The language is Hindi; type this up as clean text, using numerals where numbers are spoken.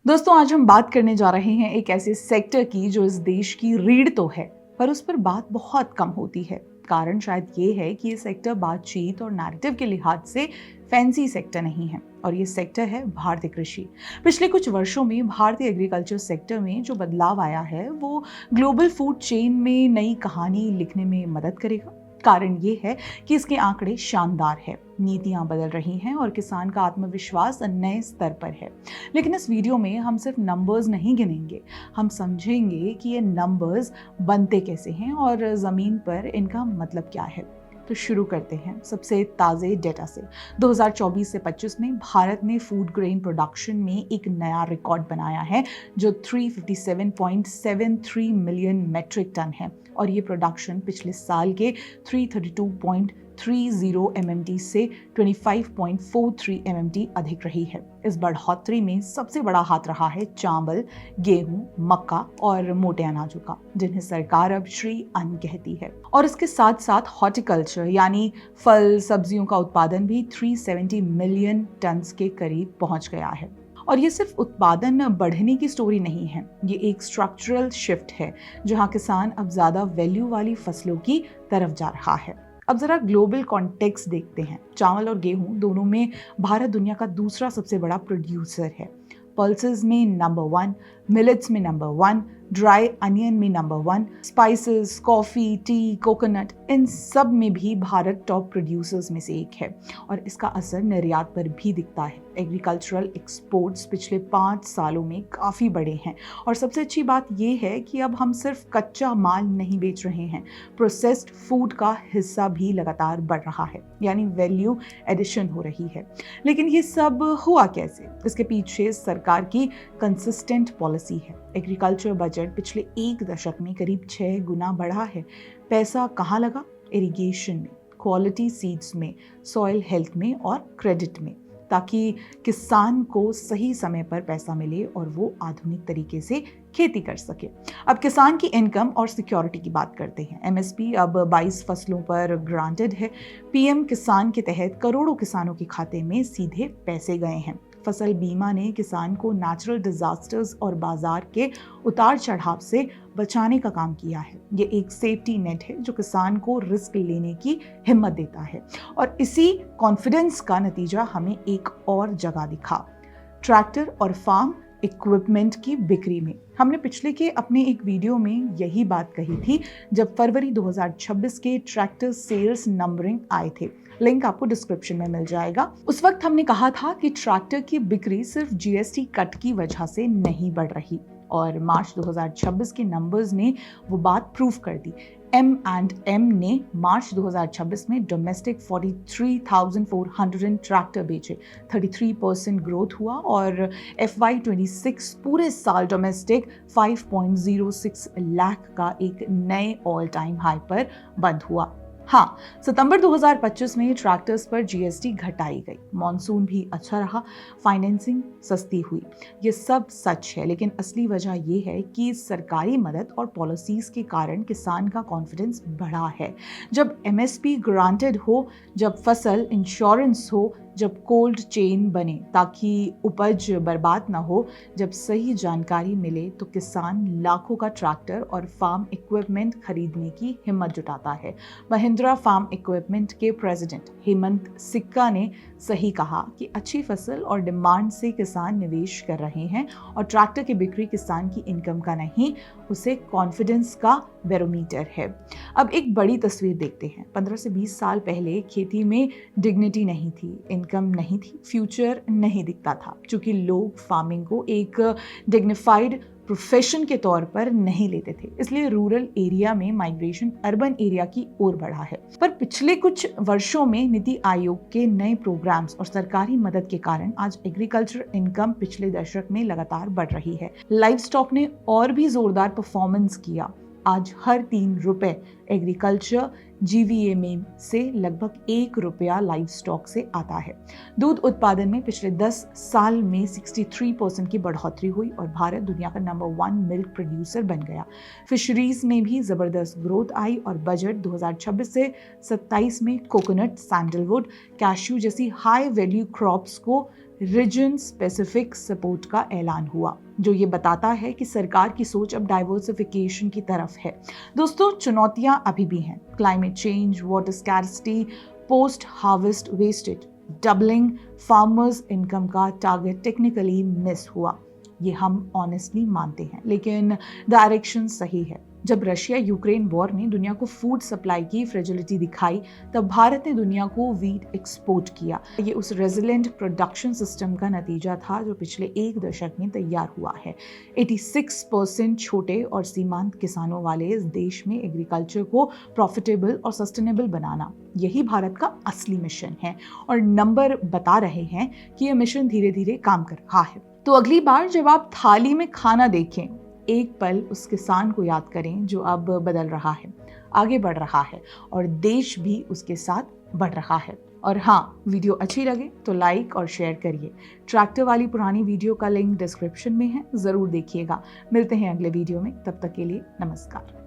दोस्तों आज हम बात करने जा रहे हैं एक ऐसे सेक्टर की जो इस देश की रीढ़ तो है पर उस पर बात बहुत कम होती है। कारण शायद ये है कि ये सेक्टर बातचीत और नैरेटिव के लिहाज से फैंसी सेक्टर नहीं है और ये सेक्टर है भारतीय कृषि। पिछले कुछ वर्षों में भारतीय एग्रीकल्चर सेक्टर में जो बदलाव आया है वो ग्लोबल फूड चेन में नई कहानी लिखने में मदद करेगा। कारण ये है कि इसके आंकड़े शानदार है, नीतियां बदल रही हैं और किसान का आत्मविश्वास नए स्तर पर है। लेकिन इस वीडियो में हम सिर्फ नंबर्स नहीं गिनेंगे, हम समझेंगे कि ये नंबर्स बनते कैसे हैं और ज़मीन पर इनका मतलब क्या है। तो शुरू करते हैं सबसे ताज़े डेटा से। 2024 से 25 में भारत ने फूड ग्रेन प्रोडक्शन में एक नया रिकॉर्ड बनाया है जो 357.73 मिलियन मेट्रिक टन है और ये प्रोडक्शन पिछले साल के 332.30 MMT से 25.43 MMT अधिक रही है। इस बढ़ोतरी में सबसे बड़ा हाथ रहा है चावल, गेहूं, मक्का और मोटे अनाजों का, जिन्हें सरकार अब श्री अन्न कहती है। और इसके साथ साथ हॉर्टिकल्चर यानी फल सब्जियों का उत्पादन भी 370 मिलियन टन के करीब पहुंच गया है। और ये सिर्फ उत्पादन बढ़ने की स्टोरी नहीं है, ये एक स्ट्रक्चरल शिफ्ट है जहां किसान अब ज्यादा वैल्यू वाली फसलों की तरफ जा रहा है। अब जरा ग्लोबल कॉन्टेक्स्ट देखते हैं। चावल और गेहूं दोनों में भारत दुनिया का दूसरा सबसे बड़ा प्रोड्यूसर है। पल्सेस में नंबर 1, मिलेट्स में नंबर 1, ड्राई अनियन में number 1, spices, coffee, tea, coconut, इन सब में भी भारत टॉप प्रोड्यूसर्स में से एक है और इसका असर निर्यात पर भी दिखता है। एग्रीकल्चरल एक्सपोर्ट्स पिछले 5 सालों में काफ़ी बढ़े हैं और सबसे अच्छी बात यह है कि अब हम सिर्फ कच्चा माल नहीं बेच रहे हैं, प्रोसेस्ड फूड का हिस्सा भी लगातार बढ़ रहा है, यानी वैल्यू एडिशन हो रही है। लेकिन ये सब हुआ कैसे? इसके पीछे सरकार की कंसिस्टेंट पॉलिसी है। एग्रीकल्चर बजट पिछले 1 दशक में करीब 6 गुना बढ़ा है। पैसा कहाँ लगा? इरिगेशन में, क्वालिटी सीड्स में, सॉइल हेल्थ में और क्रेडिट में, ताकि किसान को सही समय पर पैसा मिले और वो आधुनिक तरीके से खेती कर सके। अब किसान की इनकम और सिक्योरिटी की बात करते हैं। एमएसपी अब 22 फसलों पर ग्रांटेड है। पीएम किसान के तहत करोड़ों किसानों के खाते में सीधे पैसे गए हैं। फसल बीमा ने किसान को नेचुरल डिजास्टर्स और बाजार के उतार चढ़ाव से बचाने का काम किया है। ये एक सेफ्टी नेट है जो किसान को रिस्क लेने की हिम्मत देता है और इसी कॉन्फिडेंस का नतीजा हमें एक और जगह दिखा, ट्रैक्टर और फार्म इक्विपमेंट की बिक्री में। हमने पिछले के अपने एक वीडियो में यही बात कही थी जब फरवरी 2026 के ट्रैक्टर सेल्स नंबरिंग आए थे। लिंक आपको डिस्क्रिप्शन में मिल जाएगा। उस वक्त हमने कहा था कि ट्रैक्टर की बिक्री सिर्फ जीएसटी कट की वजह से नहीं बढ़ रही और मार्च 2026 के नंबर्स ने वो बात प्रूव कर दी। M&M ने मार्च 2026 में डोमेस्टिक 43,400 ट्रैक्टर बेचे, 33% ग्रोथ हुआ और FY26 पूरे साल डोमेस्टिक 5.06 लाख का एक नए ऑल टाइम हाई पर बंद हुआ। हाँ, सितंबर 2025 में ट्रैक्टर्स पर जीएसटी घटाई गई, मॉनसून भी अच्छा रहा, फाइनेंसिंग सस्ती हुई। ये सब सच है, लेकिन असली वजह ये है कि सरकारी मदद और पॉलिसीज के कारण किसान का कॉन्फिडेंस बढ़ा है। जब एमएसपी ग्रांटेड हो, जब फसल इंश्योरेंस हो, जब कोल्ड चेन बने ताकि उपज बर्बाद ना हो, जब सही जानकारी मिले तो किसान लाखों का ट्रैक्टर और फार्म इक्विपमेंट खरीदने की हिम्मत जुटाता है। महिंद्रा फार्म इक्विपमेंट के प्रेसिडेंट हेमंत सिक्का ने सही कहा कि अच्छी फसल और डिमांड से किसान निवेश कर रहे हैं और ट्रैक्टर की बिक्री किसान की इनकम का नहीं, उसे कॉन्फिडेंस का बैरोमीटर है। अब एक बड़ी तस्वीर देखते हैं। 15 से 20 साल पहले खेती में डिग्निटी नहीं थी, इनकम नहीं थी, फ्यूचर नहीं दिखता था, क्योंकि लोग फार्मिंग को एक डिग्निफाइड प्रोफेशन के तौर पर नहीं लेते थे। इसलिए रूरल एरिया में माइग्रेशन अर्बन एरिया की ओर बढ़ा है। पर पिछले कुछ वर्षों में नीति आयोग के नए प्रोग्राम्स और सरकारी मदद के कारण आज एग्रीकल्चर इनकम पिछले दशक में लगातार बढ़ रही है। लाइव स्टॉक ने और भी जोरदार परफॉर्मेंस किया। आज हर 3 रुपए एग्रीकल्चर जीवीए में से लगभग 1 रुपया लाइव स्टॉक से आता है। दूध उत्पादन में पिछले 10 साल में 63% की बढ़ोतरी हुई और भारत दुनिया का नंबर 1 मिल्क प्रोड्यूसर बन गया। फिशरीज में भी जबरदस्त ग्रोथ आई और बजट 2026 से 27 में कोकोनट, सैंडलवुड, कैश्यू जैसी हाई वैल्यू क्रॉप्स को रीजन स्पेसिफिक सपोर्ट का ऐलान हुआ, जो ये बताता है कि सरकार की सोच अब डाइवर्सिफिकेशन की तरफ है। दोस्तों, चुनौतियां अभी भी हैं। Climate change, water scarcity, post harvest wastage, doubling farmers income का टारगेट टेक्निकली मिस हुआ, ये हम ऑनेस्टली मानते हैं, लेकिन डायरेक्शन सही है। जब रशिया यूक्रेन वॉर ने दुनिया को फूड सप्लाई की फ्रेजिलिटी दिखाई, तब भारत ने दुनिया को वीट एक्सपोर्ट किया। ये उस रेजिलेंट प्रोडक्शन सिस्टम का नतीजा था जो पिछले एक दशक में तैयार हुआ है। 86% छोटे और सीमांत किसानों वाले इस देश में एग्रीकल्चर को प्रॉफिटेबल और सस्टेनेबल बनाना, यही भारत का असली मिशन है। और नंबर बता रहे हैं कि यह मिशन धीरे धीरे काम कर रहा है। तो अगली बार जब आप थाली में खाना देखें, एक पल उस किसान को याद करें जो अब बदल रहा है, आगे बढ़ रहा है, और देश भी उसके साथ बढ़ रहा है। और हाँ, वीडियो अच्छी लगे तो लाइक और शेयर करिए। ट्रैक्टर वाली पुरानी वीडियो का लिंक डिस्क्रिप्शन में है, जरूर देखिएगा। मिलते हैं अगले वीडियो में, तब तक के लिए नमस्कार।